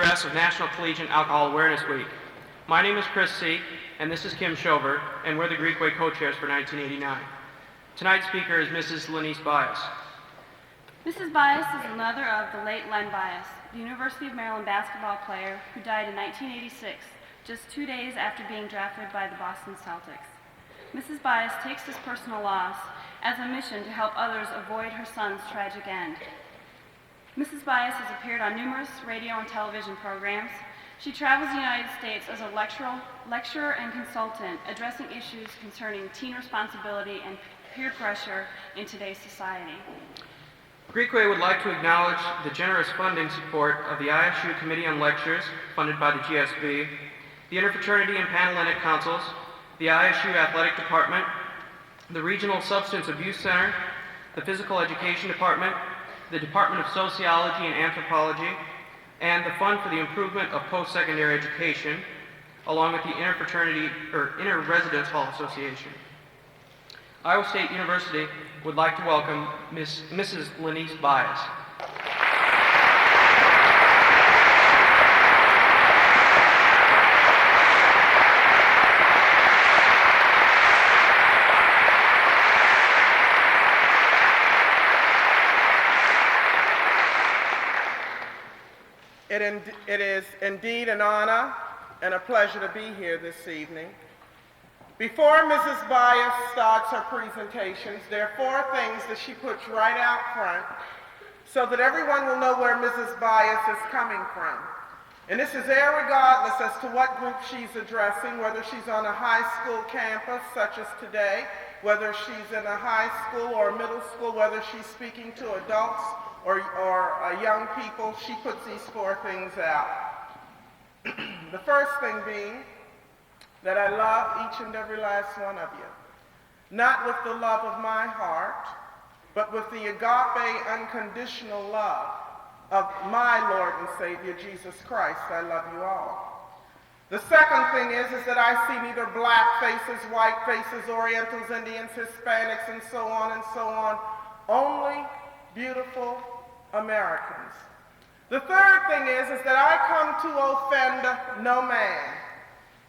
address of National Collegiate Alcohol Awareness Week. My name is Chris C., and this is Kim Shover, and we're the Greek Way co-chairs for 1989. Tonight's speaker is Mrs. Lenise Bias. Mrs. Bias is the mother of the late Len Bias, the University of Maryland basketball player who died in 1986, just 2 days after being drafted by the Boston Celtics. Mrs. Bias takes this personal loss as a mission to help others avoid her son's tragic end. Mrs. Bias has appeared on numerous radio and television programs. She travels the United States as a lecturer and consultant, addressing issues concerning teen responsibility and peer pressure in today's society. Greek Way would like to acknowledge the generous funding support of the ISU Committee on Lectures, funded by the GSB, the Interfraternity and Panhellenic Councils, the ISU Athletic Department, the Regional Substance Abuse Center, the Physical Education Department, the Department of Sociology and Anthropology, and the Fund for the Improvement of Post-Secondary Education, along with the Inter-Residence Hall Association. Iowa State University would like to welcome Mrs. Lenise Bias. It is indeed an honor and a pleasure to be here this evening. Before Mrs. Bias starts her presentations, there are 4 things that she puts right out front so that everyone will know where Mrs. Bias is coming from. And this is irregardless as to what group she's addressing, whether she's on a high school campus such as today, whether she's in a high school or a middle school, whether she's speaking to adults or young people. She puts these 4 things out. The first thing being that I love each and every last one of you, not with the love of my heart, but with the agape unconditional love of my Lord and Savior, Jesus Christ. I love you all. The second thing is that I see neither black faces, white faces, Orientals, Indians, Hispanics, and so on, only beautiful Americans. The third thing is that I come to offend no man.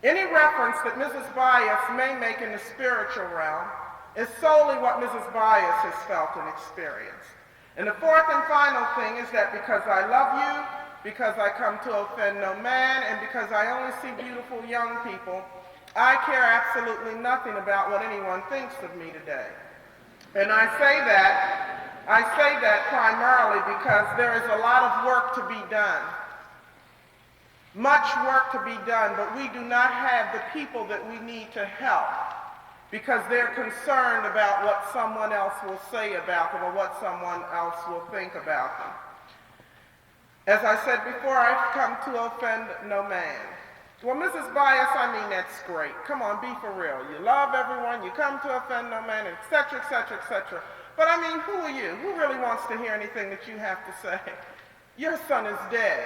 Any reference that Mrs. Bias may make in the spiritual realm is solely what Mrs. Bias has felt and experienced. And the fourth and final thing is that because I love you, because I come to offend no man, and because I only see beautiful young people, I care absolutely nothing about what anyone thinks of me today. And I say that primarily because there is a lot of work to be done. Much work to be done, but we do not have the people that we need to help because they're concerned about what someone else will say about them or what someone else will think about them. As I said before, I've come to offend no man. Well, Mrs. Bias, I mean, that's great. Come on, be for real. You love everyone, you come to offend no man, etc., etc., etc. But I mean, who are you? Who really wants to hear anything that you have to say? Your son is dead.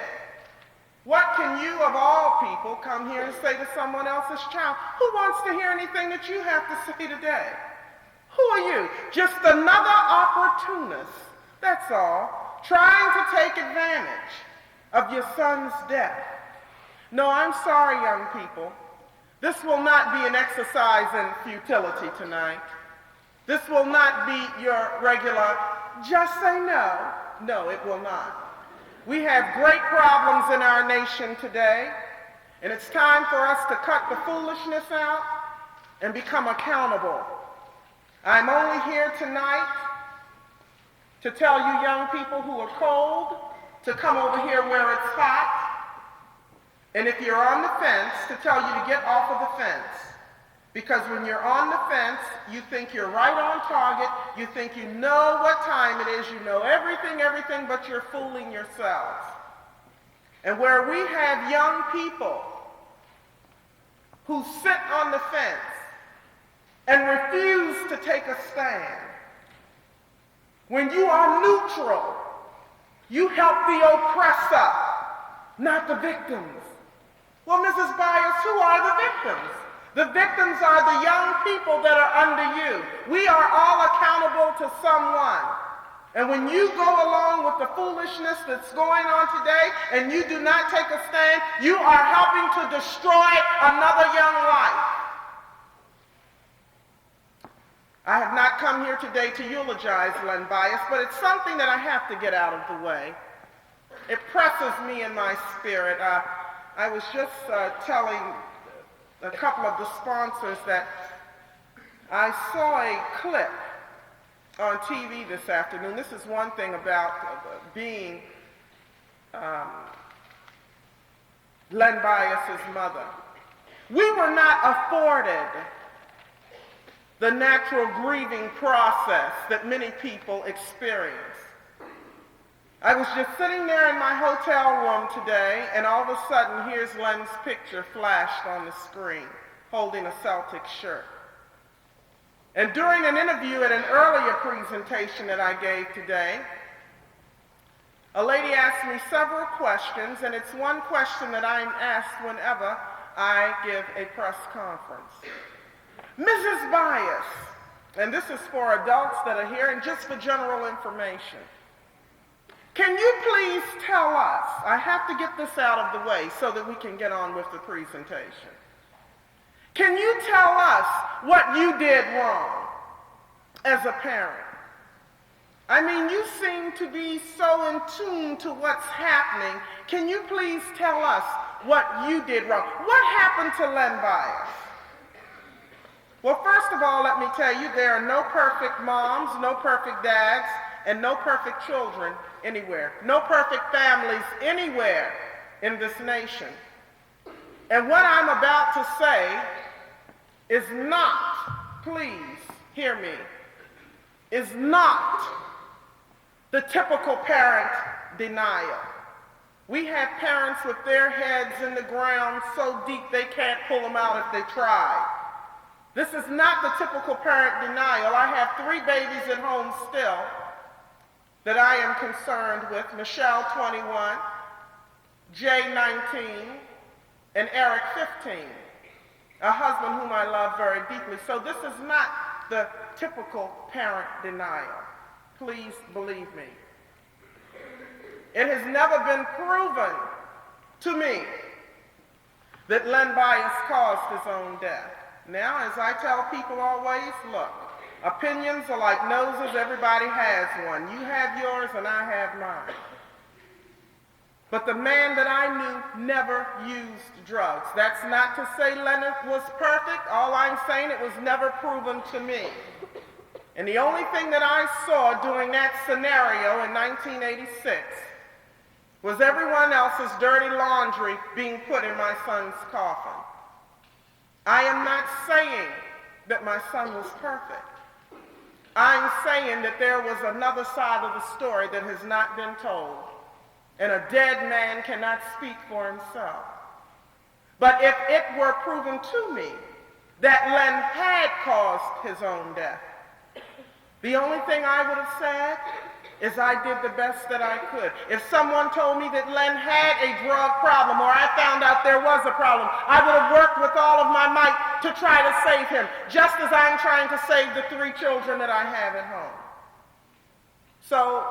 What can you, of all people, come here and say to someone else's child? Who wants to hear anything that you have to say today? Who are you? Just another opportunist, that's all, trying to take advantage of your son's death. No, I'm sorry, young people. This will not be an exercise in futility tonight. This will not be your regular, just say no. No, it will not. We have great problems in our nation today, and it's time for us to cut the foolishness out and become accountable. I'm only here tonight to tell you young people who are cold to come over here where it's hot, and if you're on the fence, to tell you to get off of the fence. Because when you're on the fence, you think you're right on target, you think you know what time it is, you know everything, but you're fooling yourselves. And where we have young people who sit on the fence and refuse to take a stand, when you are neutral, you help the oppressor, not the victims. Well, Mrs. Bias, who are the victims? The victims are the young people that are under you. We are all accountable to someone. And when you go along with the foolishness that's going on today and you do not take a stand, you are helping to destroy another young life. I have not come here today to eulogize Len Bias, but it's something that I have to get out of the way. It presses me in my spirit. I was just telling a couple of the sponsors that I saw a clip on TV this afternoon. This is one thing about being Len Bias's mother. We were not afforded the natural grieving process that many people experience. I was just sitting there in my hotel room today, and all of a sudden, here's Len's picture flashed on the screen, holding a Celtic shirt. And during an interview at an earlier presentation that I gave today, a lady asked me several questions, and it's one question that I'm asked whenever I give a press conference. Mrs. Bias, and this is for adults that are here and just for general information, can you please tell us, I have to get this out of the way so that we can get on with the presentation. Can you tell us what you did wrong as a parent? I mean, you seem to be so in tune to what's happening. Can you please tell us what you did wrong? What happened to Len Bias? Well, first of all, let me tell you, there are no perfect moms, no perfect dads, and no perfect children anywhere. No perfect families anywhere in this nation. And what I'm about to say is not, please hear me, is not the typical parent denial. We have parents with their heads in the ground so deep they can't pull them out if they try. This is not the typical parent denial. I have 3 babies at home still that I am concerned with. Michelle, 21, Jay, 19, and Eric, 15. A husband whom I love very deeply. So this is not the typical parent denial. Please believe me. It has never been proven to me that Len Bias caused his own death. Now, as I tell people always, look, opinions are like noses, everybody has one. You have yours and I have mine. But the man that I knew never used drugs. That's not to say Leonard was perfect. All I'm saying, it was never proven to me. And the only thing that I saw during that scenario in 1986 was everyone else's dirty laundry being put in my son's coffin. I am not saying that my son was perfect. I'm saying that there was another side of the story that has not been told. And a dead man cannot speak for himself. But if it were proven to me that Len had caused his own death, the only thing I would have said is I did the best that I could. If someone told me that Len had a drug problem or I found out there was a problem, I would have worked with all of my might to try to save him, just as I'm trying to save the 3 children that I have at home. So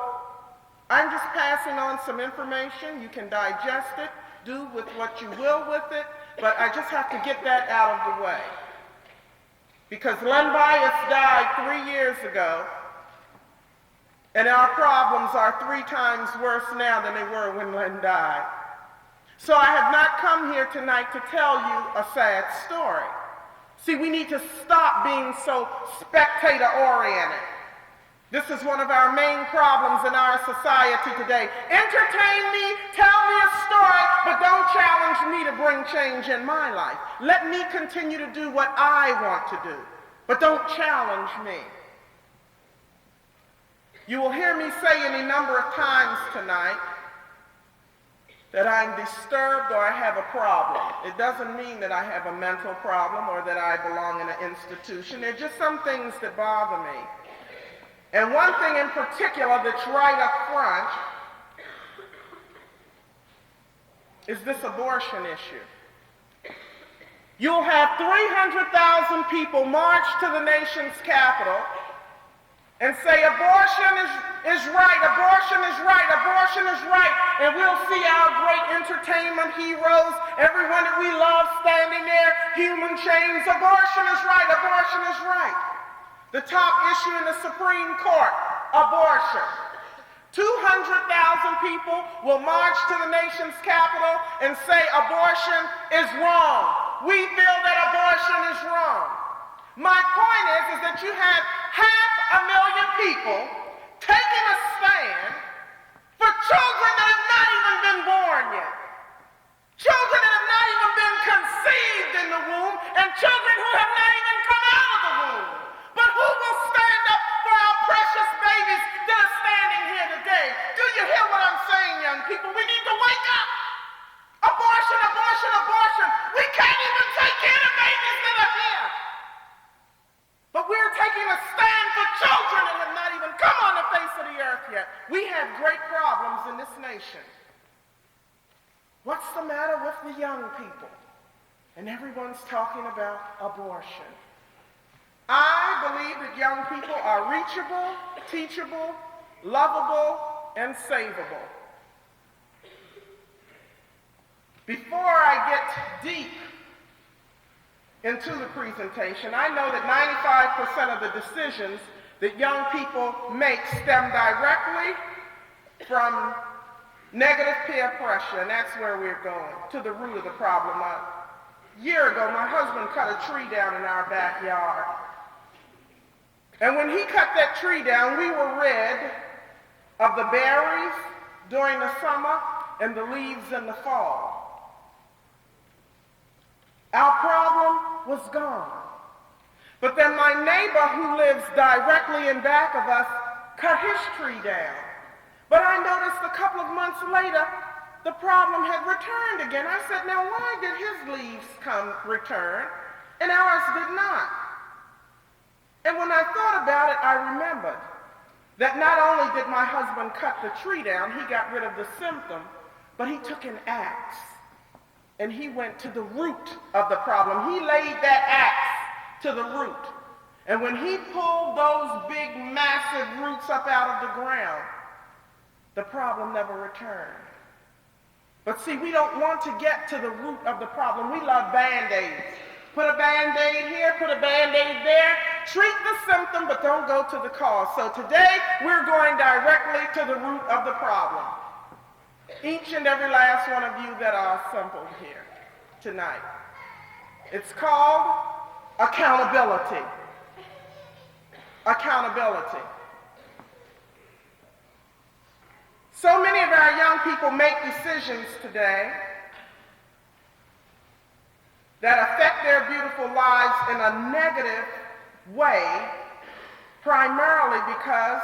I'm just passing on some information. You can digest it, do with what you will with it, but I just have to get that out of the way. Because Len Bias died 3 years ago, and our problems are 3 times worse now than they were when Len died. So I have not come here tonight to tell you a sad story. See, we need to stop being so spectator-oriented. This is one of our main problems in our society today. Entertain me, tell me a story, but don't challenge me to bring change in my life. Let me continue to do what I want to do, but don't challenge me. You will hear me say any number of times tonight that I'm disturbed or I have a problem. It doesn't mean that I have a mental problem or that I belong in an institution. There are just some things that bother me. And one thing in particular that's right up front is this abortion issue. You'll have 300,000 people march to the nation's capital and say abortion is right, abortion is right, abortion is right, and we'll see our great entertainment heroes, everyone that we love standing there, human chains, abortion is right, abortion is right. The top issue in the Supreme Court, abortion. 200,000 people will march to the nation's capital and say abortion is wrong. We feel that abortion is wrong. My point is that you have 500,000 people taking a stand for children that have not even been born yet. Children that have not even been conceived in the womb, and children who have not even come out of the womb. But who will stand up for our precious babies that are standing here today? Do you hear what I'm saying, young people? We need to wake up. Abortion, abortion, abortion. We can't even take care of babies that are here. But we're taking a stand for children that have not even come on the face of the earth yet. We have great problems in this nation. What's the matter with the young people? And everyone's talking about abortion. I believe that young people are reachable, teachable, lovable, and savable. Before I get deep into the presentation, I know that 95% of the decisions that young people make stem directly from negative peer pressure, and that's where we're going, to the root of the problem. A year ago, my husband cut a tree down in our backyard. And when he cut that tree down, we were rid of the berries during the summer and the leaves in the fall. Our problem was gone. But then my neighbor who lives directly in back of us cut his tree down. But I noticed a couple of months later, the problem had returned again. I said, now why did his leaves return and ours did not? And when I thought about it, I remembered that not only did my husband cut the tree down, he got rid of the symptom, but he took an axe and he went to the root of the problem. He laid that axe to the root. And when he pulled those big, massive roots up out of the ground, the problem never returned. But see, we don't want to get to the root of the problem. We love Band-Aids. Put a Band-Aid here, put a Band-Aid there. Treat the symptom, but don't go to the cause. So today, we're going directly to the root of the problem. Each and every last one of you that are assembled here tonight. It's called accountability. Accountability. So many of our young people make decisions today that affect their beautiful lives in a negative way, primarily because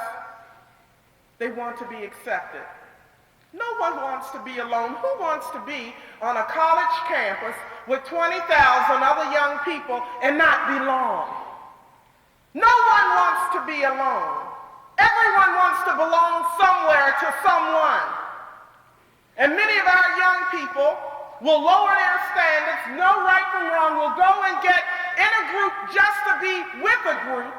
they want to be accepted. No one wants to be alone. Who wants to be on a college campus with 20,000 other young people and not belong? No one wants to be alone. Everyone wants to belong somewhere to someone. And many of our young people will lower their standards, know right from wrong, will go and get in a group just to be with a group.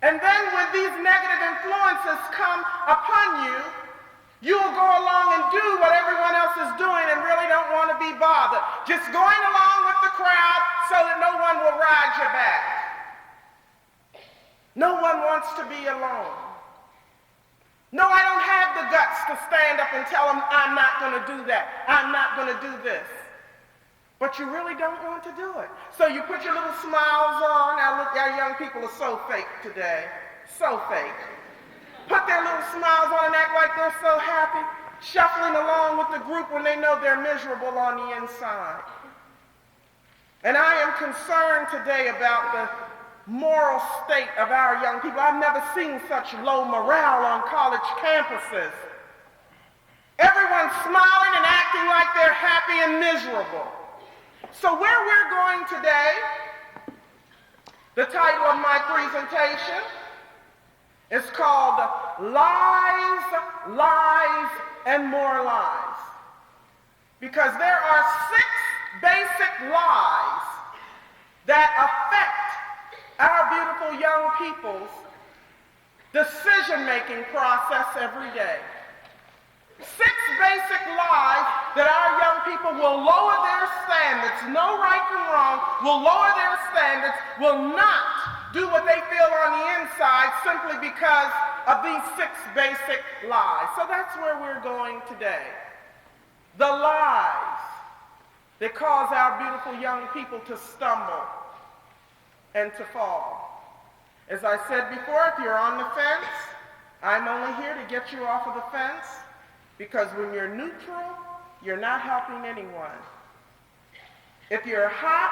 And then when these negative influences come upon you, you'll go along and do what everyone else is doing and really don't want to be bothered. Just going along with the crowd so that no one will ride your back. No one wants to be alone. No, I don't have the guts to stand up and tell them I'm not going to do that. I'm not going to do this. But you really don't want to do it. So you put your little smiles on. Now look, our young people are so fake today. So fake. Put their little smiles on and act like they're so happy, shuffling along with the group when they know they're miserable on the inside. And I am concerned today about the moral state of our young people. I've never seen such low morale on college campuses. Everyone's smiling and acting like they're happy and miserable. So where we're going today, the title of my presentation is called Lies, Lies, and More Lies. Because there are 6 basic lies that affect our beautiful young people's decision-making process every day. 6 basic lies that our young people will lower their standards, know right from wrong, will lower their standards, will not do what they feel on the inside simply because of these 6 basic lies. So that's where we're going today. The lies that cause our beautiful young people to stumble and to fall. As I said before, if you're on the fence, I'm only here to get you off of the fence, because when you're neutral, you're not helping anyone. If you're hot,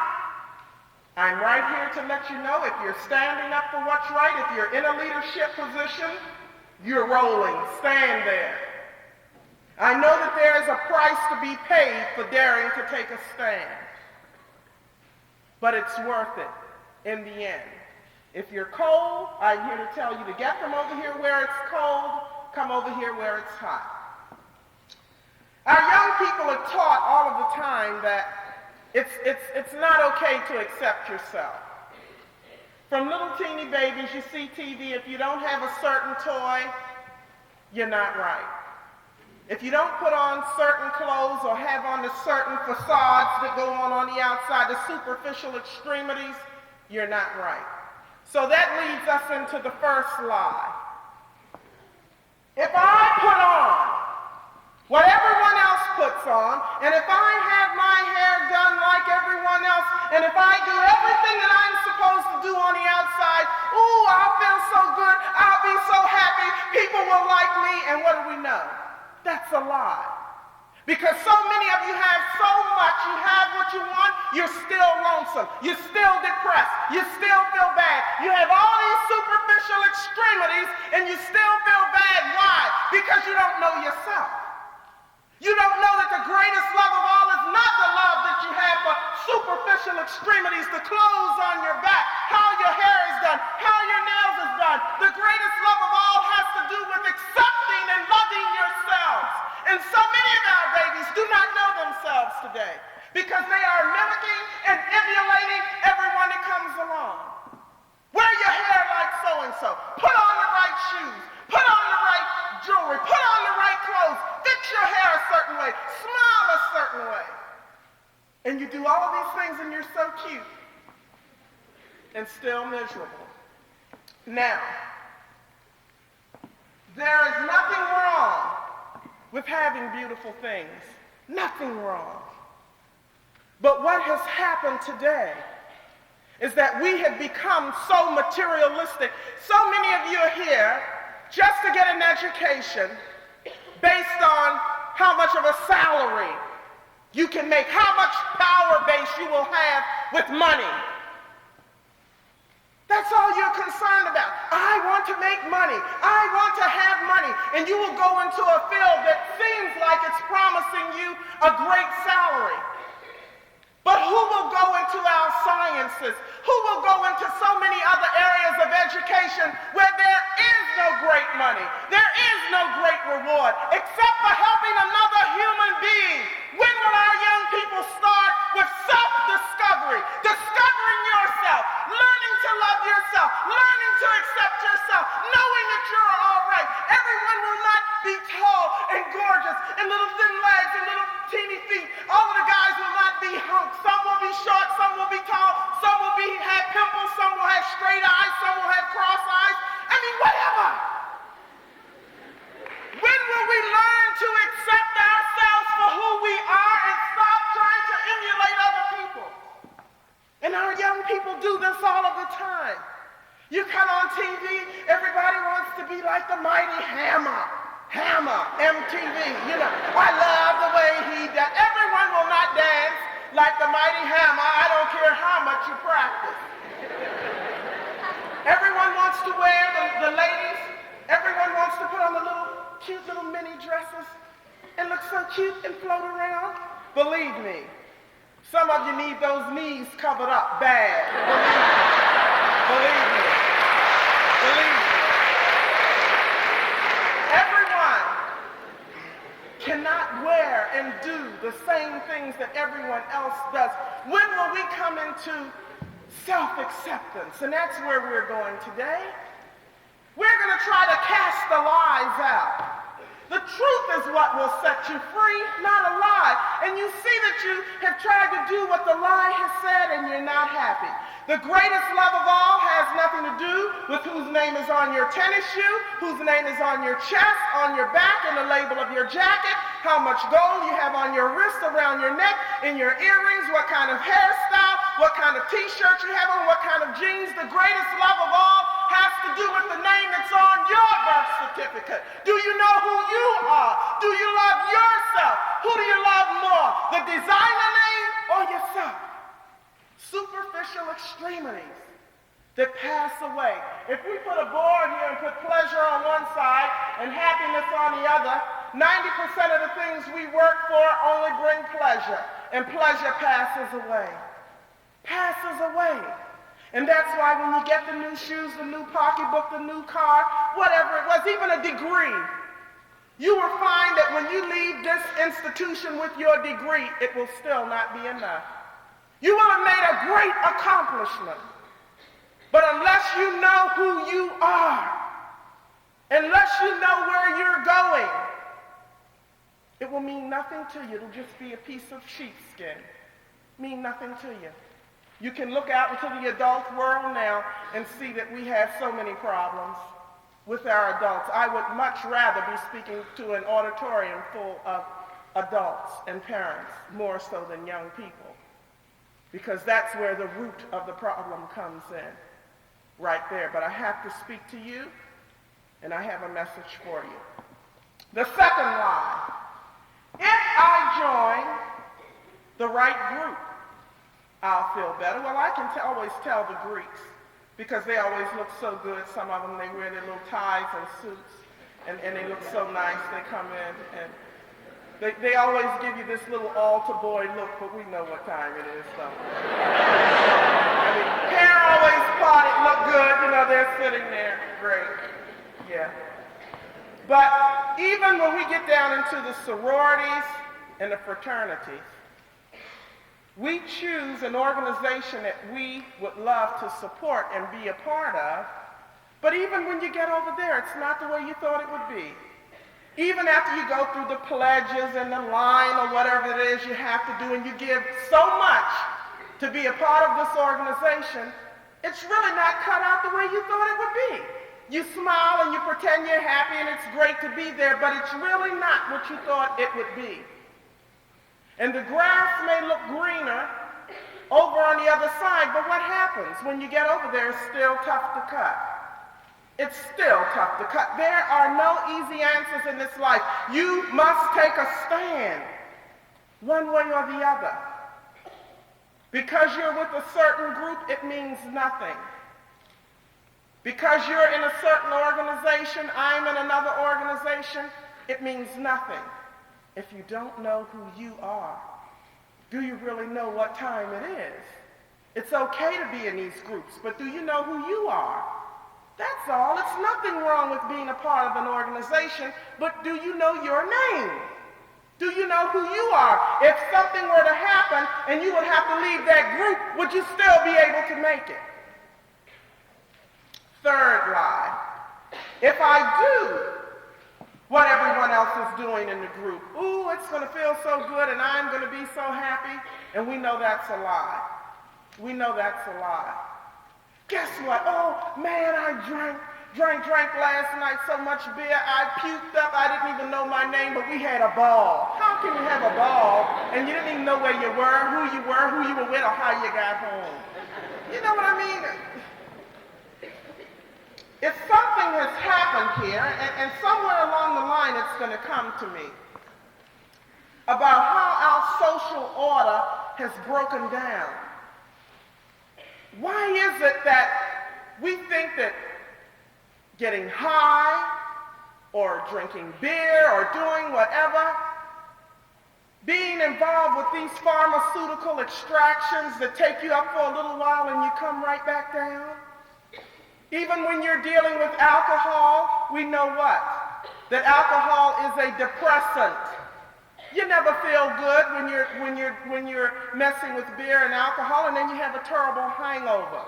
I'm right here to let you know if you're standing up for what's right, if you're in a leadership position, you're rolling. Stand there. I know that there is a price to be paid for daring to take a stand, but it's worth it in the end. If you're cold, I'm here to tell you to get from over here where it's cold, come over here where it's hot. Our young people are taught all of the time that it's not okay to accept yourself. From little teeny babies, you see TV, if you don't have a certain toy, you're not right. If you don't put on certain clothes or have on the certain facades that go on the outside, the superficial extremities, you're not right. So that leads us into the first lie. If I put on what everyone else puts on, and if I have my hair done like everyone else, and if I do everything that I'm supposed to do on the outside, ooh, I'll feel so good, I'll be so happy, people will like me, and what do we know? That's a lie. Because so many of you have so much, you have what you want, you're still lonesome, you're still depressed, you still feel bad. You have all these superficial extremities, and you still feel bad. Why? Because you don't know yourself. You don't know that the greatest love of all is not the love that you have for superficial extremities, the clothes on your back, how your hair is done, how your nails is done. The greatest love of all has to do with accepting and loving yourselves. And so many of our babies do not know themselves today because they are mimicking and emulating everyone that comes along. Wear your hair like so-and-so. Put on the right shoes. Put on the right jewelry. Put on the right clothes. Fix your hair a certain way. Smile a certain way. And you do all of these things and you're so cute and still miserable. Now, there is nothing wrong with having beautiful things. Nothing wrong. But what has happened today is that we have become so materialistic. So many of you are here just to get an education based on how much of a salary you can make, how much power base you will have with money. That's all you're concerned about. I want to make money. I want to have money. And you will go into a field that seems like it's promising you a great salary. But who will go into our sciences? Who will go into so many other areas of education where there is no great money? There is no great reward except for helping another human being. When will our young people start with self-discovery? Discovering yourself, learning to love yourself, learning to accept yourself, knowing that you're all right. Everyone will not be tall and gorgeous and little thin legs and little teeny feet. All of the guys will not be hunks. Some will be short, some will be tall, some will have pimples, some will have straight eyes, some will have cross eyes. I mean, whatever. When will we learn to accept ourselves for who we are and stop trying to emulate other people? And our young people do this all of the time. You come on TV, everybody wants to be like the mighty Hammer, MTV, you know. I love the way he does. Everyone will not dance like the mighty Hammer. I don't care how much you practice. Everyone wants to wear, the ladies, everyone wants to put on the cute little mini dresses and look so cute and float around. Believe me, some of you need those knees covered up bad. Believe me. Believe me. Everyone cannot wear and do the same things that everyone else does. When will we come into self-acceptance? And that's where we're going today. We're going to try to cast the lies out. The truth is what will set you free, not a lie. And you see that you have tried to do what the lie has said and you're not happy. The greatest love of all has nothing to do with whose name is on your tennis shoe, whose name is on your chest, on your back, and the label of your jacket, how much gold you have on your wrist, around your neck, in your earrings, what kind of hairstyle, what kind of t-shirt you have on, what kind of jeans. The greatest love of all has to do with the name that's on your birth certificate. Do you know who you are? Do you love yourself? Who do you love more, the designer name or yourself? Superficial extremities that pass away. If we put a board here and put pleasure on one side and happiness on the other, 90% of the things we work for only bring pleasure, and pleasure passes away. Passes away. And that's why when you get the new shoes, the new pocketbook, the new car, whatever it was, even a degree, you will find that when you leave this institution with your degree, it will still not be enough. You will have made a great accomplishment. But unless you know who you are, unless you know where you're going, it will mean nothing to you. It'll just be a piece of sheepskin. Mean nothing to you. You can look out into the adult world now and see that we have so many problems with our adults. I would much rather be speaking to an auditorium full of adults and parents, more so than young people, because that's where the root of the problem comes in, right there. But I have to speak to you, and I have a message for you. The second lie: if I join the right group, I'll feel better. Well, I can always tell the Greeks, because they always look so good. Some of them, they wear their little ties and suits, and they look so nice. They come in, and they always give you this little altar boy look, but we know what time it is, so. I mean, hair always parted, look good, you know, they're sitting there, great, yeah. But even when we get down into the sororities and the fraternities, we choose an organization that we would love to support and be a part of, but even when you get over there, it's not the way you thought it would be. Even after you go through the pledges and the line or whatever it is you have to do, and you give so much to be a part of this organization, it's really not cut out the way you thought it would be. You smile and you pretend you're happy and it's great to be there, but it's really not what you thought it would be. And the grass may look greener over on the other side, but what happens when you get over there? It's still tough to cut. It's still tough to cut. There are no easy answers in this life. You must take a stand, one way or the other. Because you're with a certain group, it means nothing. Because you're in a certain organization, I'm in another organization, it means nothing. If you don't know who you are, do you really know what time it is? It's okay to be in these groups, but do you know who you are? That's all. It's nothing wrong with being a part of an organization, but do you know your name? Do you know who you are? If something were to happen and you would have to leave that group, would you still be able to make it? Third lie: if I do what everyone else is doing in the group, ooh, it's going to feel so good and I'm going to be so happy. And we know that's a lie. We know that's a lie. Guess what? Oh, man, I drank last night so much beer, I puked up, I didn't even know my name, but we had a ball. How can you have a ball and you didn't even know where you were, who you were with, or how you got home? You know what I mean? If something has happened here, and somewhere along the line it's going to come to me, about how our social order has broken down. Why is it that we think that getting high or drinking beer or doing whatever, being involved with these pharmaceutical extractions that take you up for a little while and you come right back down? Even when you're dealing with alcohol, we know what? That alcohol is a depressant. You never feel good when you're messing with beer and alcohol, and then you have a terrible hangover.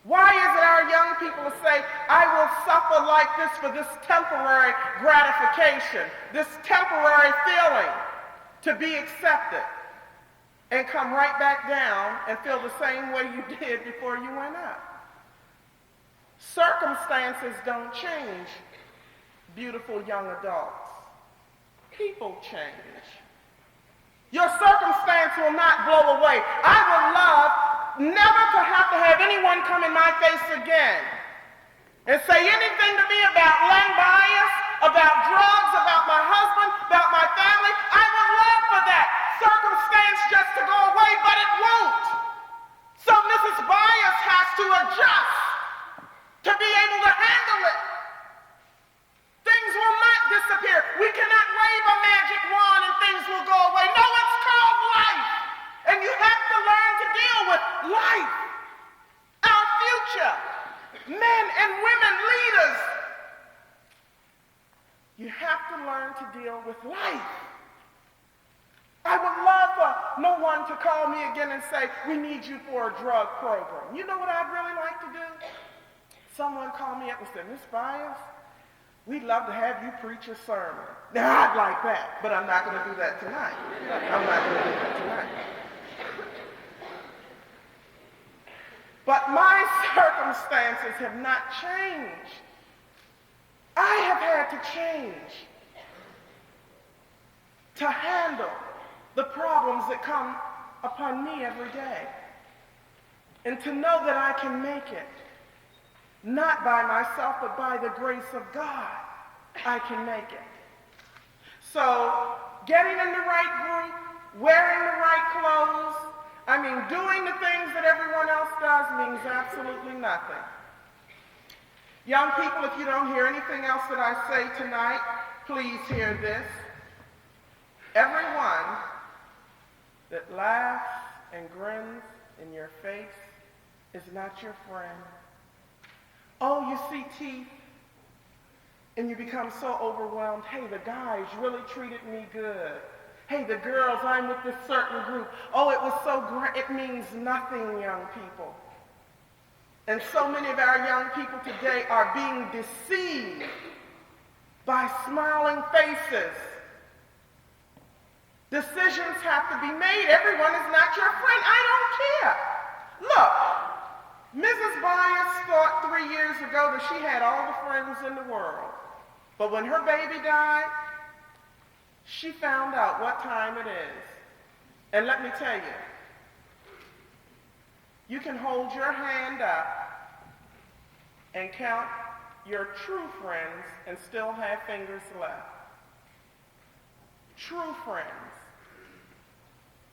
Why is it our young people say, I will suffer like this for this temporary gratification, this temporary feeling to be accepted, and come right back down and feel the same way you did before you went up? Circumstances don't change, beautiful young adults. People change. Your circumstance will not blow away. I would love never to have anyone come in my face again and say anything to me about Len Bias, about drugs, about my husband, about my family. I would love for that circumstance just to go away, but it won't. So Mrs. Bias has to adjust to be able to handle it. Things will not disappear. We cannot wave a magic wand and things will go away. No, it's called life. And you have to learn to deal with life. Our future, men and women leaders. You have to learn to deal with life. I would love for no one to call me again and say, we need you for a drug program. You know what I'd really like to do? Someone call me up and say, Miss Bias, we'd love to have you preach a sermon. Now, I'd like that, but I'm not going to do that tonight. I'm not going to do that tonight. But my circumstances have not changed. I have had to change to handle the problems that come upon me every day. And to know that I can make it. Not by myself, but by the grace of God, I can make it. So, getting in the right group, wearing the right clothes, doing the things that everyone else does means absolutely nothing. Young people, if you don't hear anything else that I say tonight, please hear this. Everyone that laughs and grins in your face is not your friend. Oh, you see teeth, and you become so overwhelmed. Hey, the guys really treated me good. Hey, the girls, I'm with this certain group. Oh, it was so great. It means nothing, young people. And so many of our young people today are being deceived by smiling faces. Decisions have to be made. Everyone is not your friend. I don't care. Look, Mrs. Bias thought 3 years ago that she had all the friends in the world. But when her baby died, she found out what time it is. And let me tell you, you can hold your hand up and count your true friends and still have fingers left. True friends.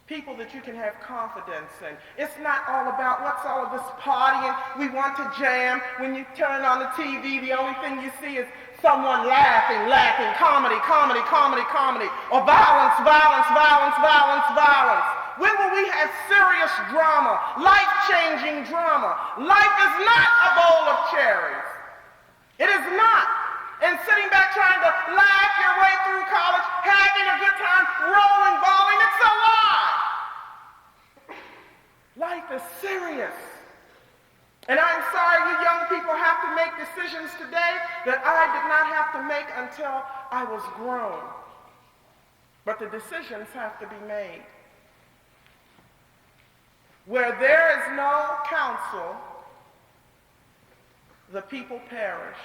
People that you can have confidence in. It's not all about what's all of this partying. We want to jam. When you turn on the TV, the only thing you see is someone laughing, comedy, or violence. When will we have serious drama, life-changing drama? Life is not a bowl of cherries. It is not. And sitting back trying to laugh your way through college, having a good time, rolling, balling, it's a lie. Life is serious. And I'm sorry you young people have to make decisions today that I did not have to make until I was grown. But the decisions have to be made. Where there is no counsel, the people perish.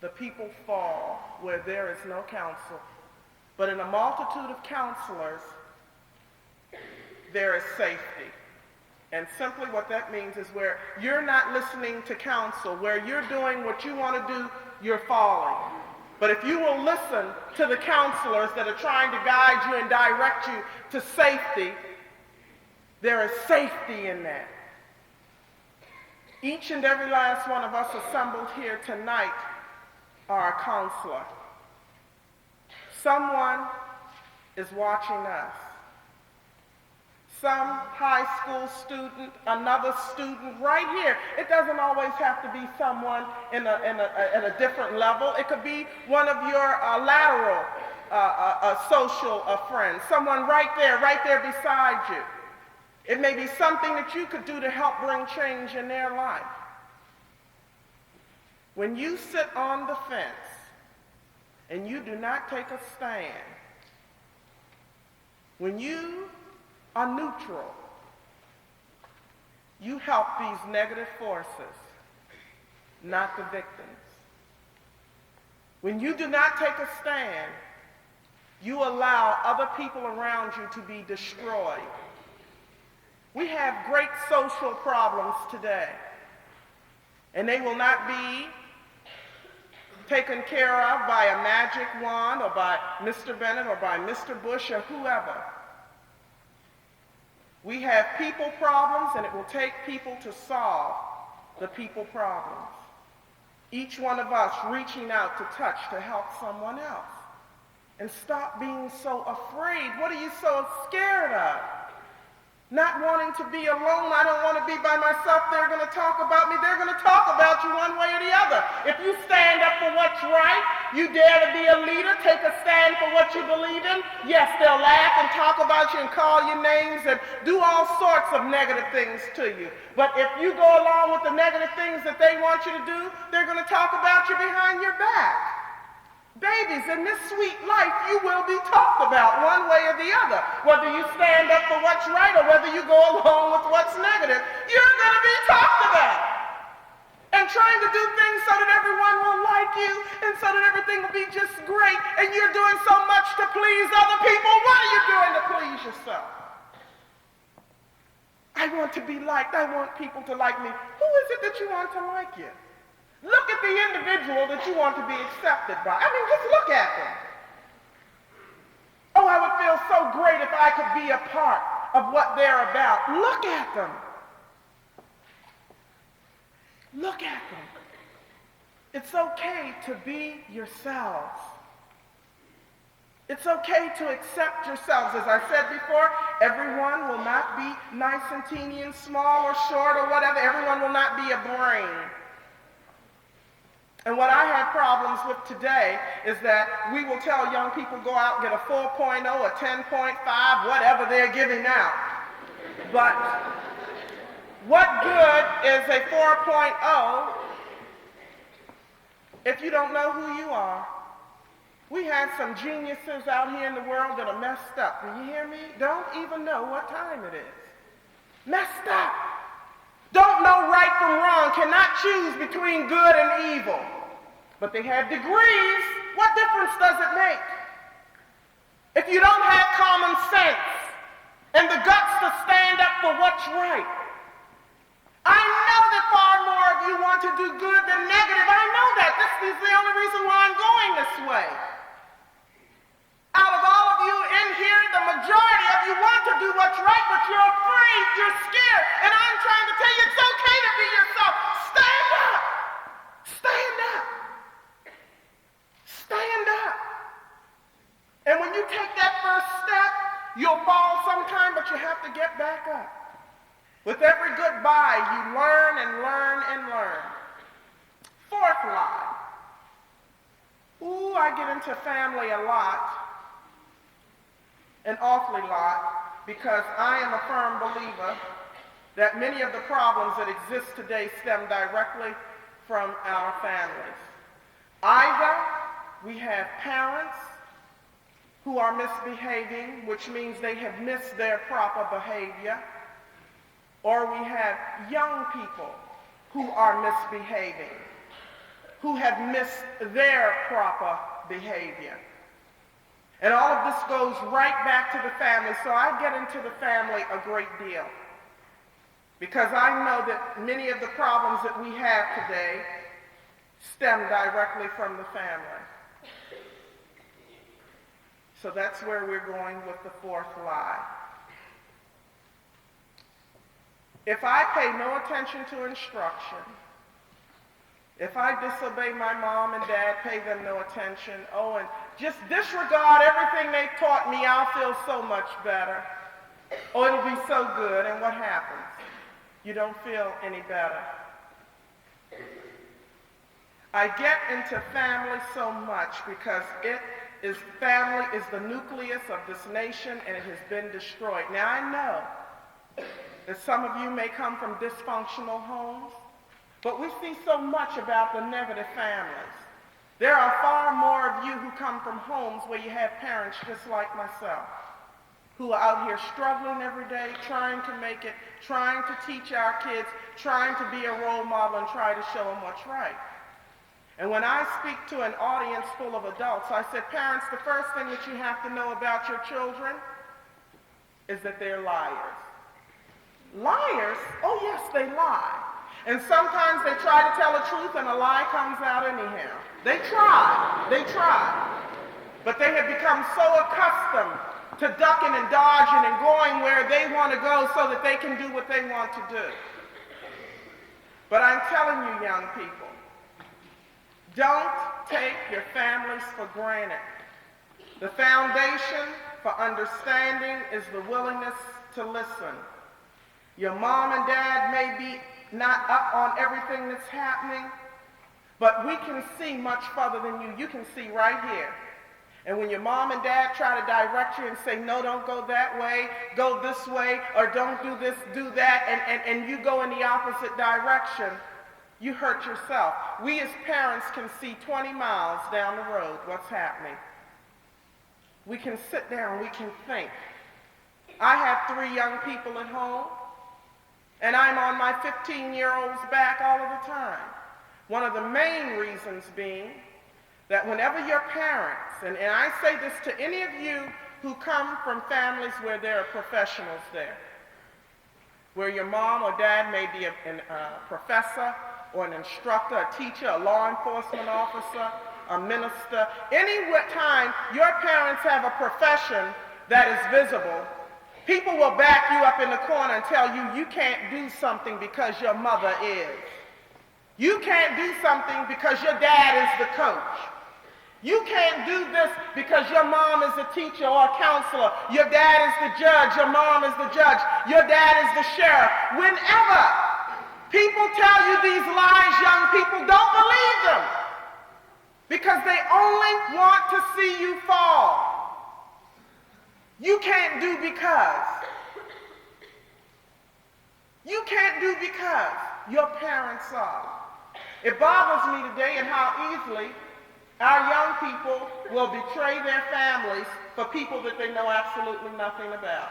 The people fall where there is no counsel. But in a multitude of counselors, there is safety. And simply what that means is where you're not listening to counsel, where you're doing what you want to do, you're falling. But if you will listen to the counselors that are trying to guide you and direct you to safety, there is safety in that. Each and every last one of us assembled here tonight are a counselor. Someone is watching us. Some high school student, another student, right here. It doesn't always have to be someone at a different level. It could be one of your lateral social friends, someone right there beside you. It may be something that you could do to help bring change in their life. When you sit on the fence and you do not take a stand, when you are neutral, you help these negative forces, not the victims. When you do not take a stand, you allow other people around you to be destroyed. We have great social problems today, and they will not be taken care of by a magic wand or by Mr. Bennett or by Mr. Bush or whoever. We have people problems, and it will take people to solve the people problems. Each one of us reaching out to touch, to help someone else. And stop being so afraid. What are you so scared of? Not wanting to be alone. I don't want to be by myself. They're going to talk about me. They're going to talk about you one way or the other. If you stand up for what's right, you dare to be a leader, take a stand for what you believe in, yes, they'll laugh and talk about you and call you names and do all sorts of negative things to you. But if you go along with the negative things that they want you to do, they're going to talk about you behind your back. Babies, in this sweet life, you will be talked about one way or the other. Whether you stand up for what's right or whether you go along with what's negative, you're going to be talked about. And trying to do things so that everyone will like you and so that everything will be just great, and you're doing so much to please other people. What are you doing to please yourself? I want to be liked. I want people to like me. Who is it that you want to like you? Look at the individual that you want to be accepted by. I mean, just look at them. Oh, I would feel so great if I could be a part of what they're about. Look at them. Look at them. It's okay to be yourselves. It's okay to accept yourselves. As I said before, everyone will not be nice and teeny and small or short or whatever. Everyone will not be a brain. And what I have problems with today is that we will tell young people go out and get a 4.0, a 10.5, whatever they're giving out. But what good is a 4.0 if you don't know who you are? We have some geniuses out here in the world that are messed up. Do you hear me? Don't even know what time it is. Messed up. Don't know right from wrong, cannot choose between good and evil. But they have degrees. What difference does it make? If you don't have common sense and the guts to stand up for what's right. I know that far more of you want to do good than negative. I know that. This is the only reason why I'm going this way. Out of all of you in here, the majority of you want to do what's right, but you're afraid, you're scared. And I'm trying to tell you it's okay to be yourself. Stand up. Stand up. Stand up. And when you take that first step, you'll fall sometime, but you have to get back up. With every goodbye, you learn and learn and learn. Fourth lie. Ooh, I get into family a lot. An awfully lot, because I am a firm believer that many of the problems that exist today stem directly from our families. Either we have parents who are misbehaving, which means they have missed their proper behavior, or we have young people who are misbehaving, who have missed their proper behavior. And all of this goes right back to the family. So I get into the family a great deal, because I know that many of the problems that we have today stem directly from the family. So that's where we're going with the fourth lie. If I pay no attention to instruction, if I disobey my mom and dad, pay them no attention, and just disregard everything they taught me, I'll feel so much better. Oh, it'll be so good. And what happens? You don't feel any better. I get into family so much because family is the nucleus of this nation, and it has been destroyed. Now I know that some of you may come from dysfunctional homes, but we see so much about the negative families. There are far more of you who come from homes where you have parents just like myself, who are out here struggling every day, trying to make it, trying to teach our kids, trying to be a role model and try to show them what's right. And when I speak to an audience full of adults, I said, parents, the first thing that you have to know about your children is that they're liars. Liars? Oh yes, they lie. And sometimes they try to tell the truth and a lie comes out anyhow. They try. But they have become so accustomed to ducking and dodging and going where they want to go so that they can do what they want to do. But I'm telling you, young people, don't take your families for granted. The foundation for understanding is the willingness to listen. Your mom and dad may be not up on everything that's happening, but we can see much further than you. You can see right here. And when your mom and dad try to direct you and say, no, don't go that way, go this way, or don't do this, do that, and you go in the opposite direction, you hurt yourself. We as parents can see 20 miles down the road what's happening. We can sit down, we can think. I have 3 young people at home, and I'm on my 15-year-old's back all of the time. One of the main reasons being that whenever your parents, and I say this to any of you who come from families where there are professionals there, where your mom or dad may be a professor or an instructor, a teacher, a law enforcement officer, a minister, any time your parents have a profession that is visible, people will back you up in the corner and tell you you can't do something because your mother is. You can't do something because your dad is the coach. You can't do this because your mom is a teacher or a counselor. Your dad is the judge. Your mom is the judge. Your dad is the sheriff. Whenever people tell you these lies, young people, don't believe them, because they only want to see you fall. You can't do because. You can't do because your parents are. It bothers me today in how easily our young people will betray their families for people that they know absolutely nothing about.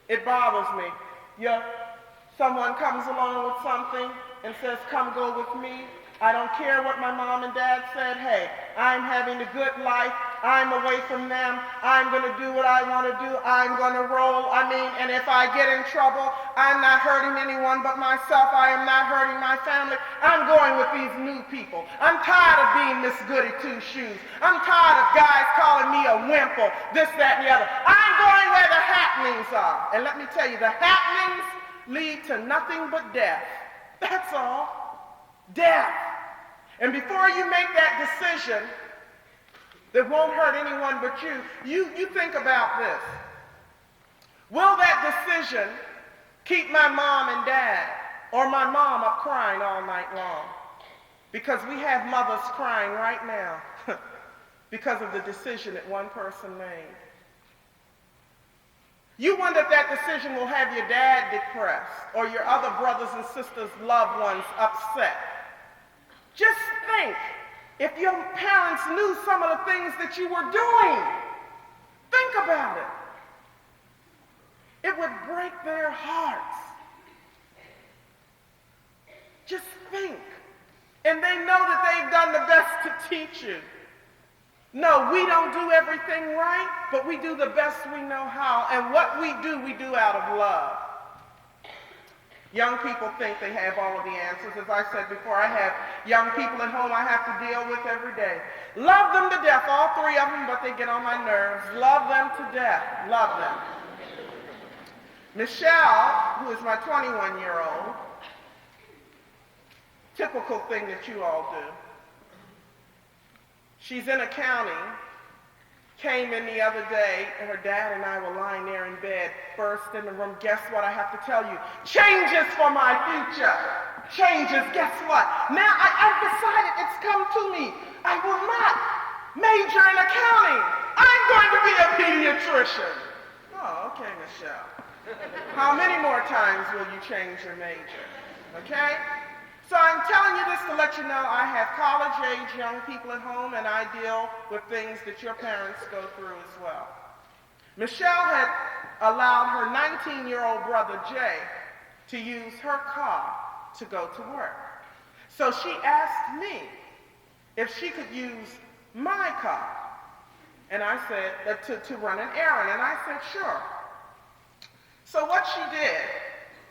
It bothers me. Someone comes along with something and says, come go with me. I don't care what my mom and dad said. Hey, I'm having a good life. I'm away from them. I'm going to do what I want to do. I'm going to roll. And if I get in trouble, I'm not hurting anyone but myself. I am not hurting my family. I'm going with these new people. I'm tired of being Miss Goody Two-Shoes. I'm tired of guys calling me a wimple, this, that, and the other. I'm going where the happenings are. And let me tell you, the happenings lead to nothing but death. That's all. Death. And before you make that decision that won't hurt anyone but you think about this. Will that decision keep my mom and dad or my mom up crying all night long? Because we have mothers crying right now because of the decision that one person made. You wonder if that decision will have your dad depressed or your other brothers and sisters, loved ones upset. Just think, if your parents knew some of the things that you were doing, think about it. It would break their hearts. Just think. And they know that they've done the best to teach you. No, we don't do everything right, but we do the best we know how. And what we do out of love. Young people think they have all of the answers. As I said before, I have young people at home I have to deal with every day. Love them to death, all 3 of them, but they get on my nerves. Love them to death. Love them. Michelle, who is my 21-year-old, typical thing that you all do. She's in accounting, came in the other day, and her dad and I were lying there in bed, first in the room. Guess what I have to tell you? Changes for my future. Changes, guess what? Now I've decided, it's come to me. I will not major in accounting. I'm going to be a pediatrician. Oh, okay, Michelle. How many more times will you change your major? Okay? So I'm telling you this to let you know I have college-age young people at home, and I deal with things that your parents go through as well. Michelle had allowed her 19-year-old brother, Jay, to use her car to go to work. So she asked me if she could use my car, and I said, to run an errand, and I said, sure. So what she did,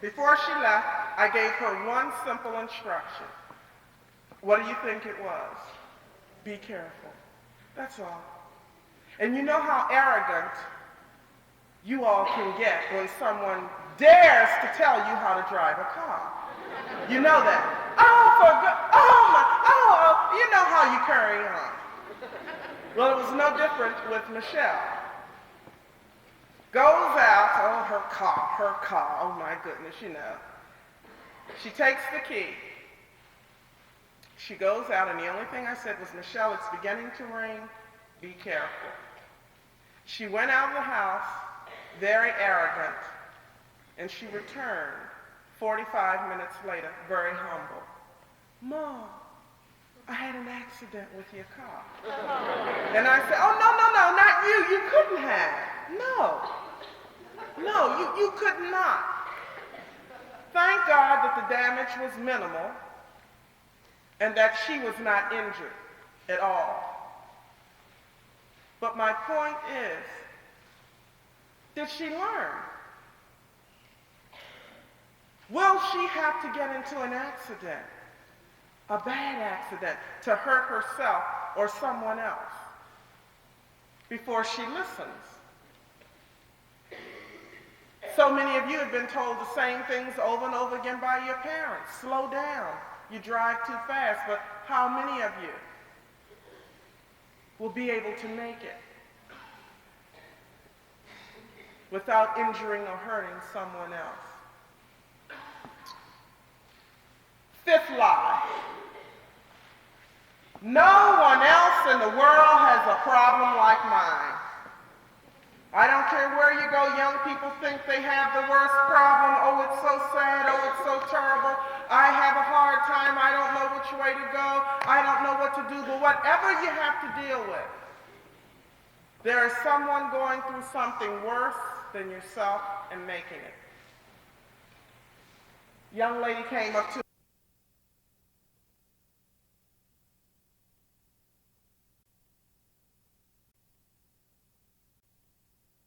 before she left, I gave her one simple instruction. What do you think it was? Be careful. That's all. And you know how arrogant you all can get when someone dares to tell you how to drive a car. You know that. You know how you carry on. Well, it was no different with Michelle. Goes out, her car, oh my goodness, you know. She takes the key. She goes out, and the only thing I said was, Michelle, it's beginning to rain, be careful. She went out of the house, very arrogant, and she returned 45 minutes later, very humble. Mom, I had an accident with your car. And I said, oh, no, not you. You couldn't have. No, you could not. Thank God that the damage was minimal and that she was not injured at all. But my point is, did she learn? Will she have to get into an accident, a bad accident, to hurt herself or someone else before she listens? So many of you have been told the same things over and over again by your parents. Slow down. You drive too fast. But how many of you will be able to make it without injuring or hurting someone else? Fifth lie. No one else in the world has a problem like mine. I don't care where you go, young people think they have the worst problem. Oh, it's so sad. Oh, it's so terrible. I have a hard time. I don't know which way to go. I don't know what to do. But whatever you have to deal with, there is someone going through something worse than yourself and making it. Young lady came up to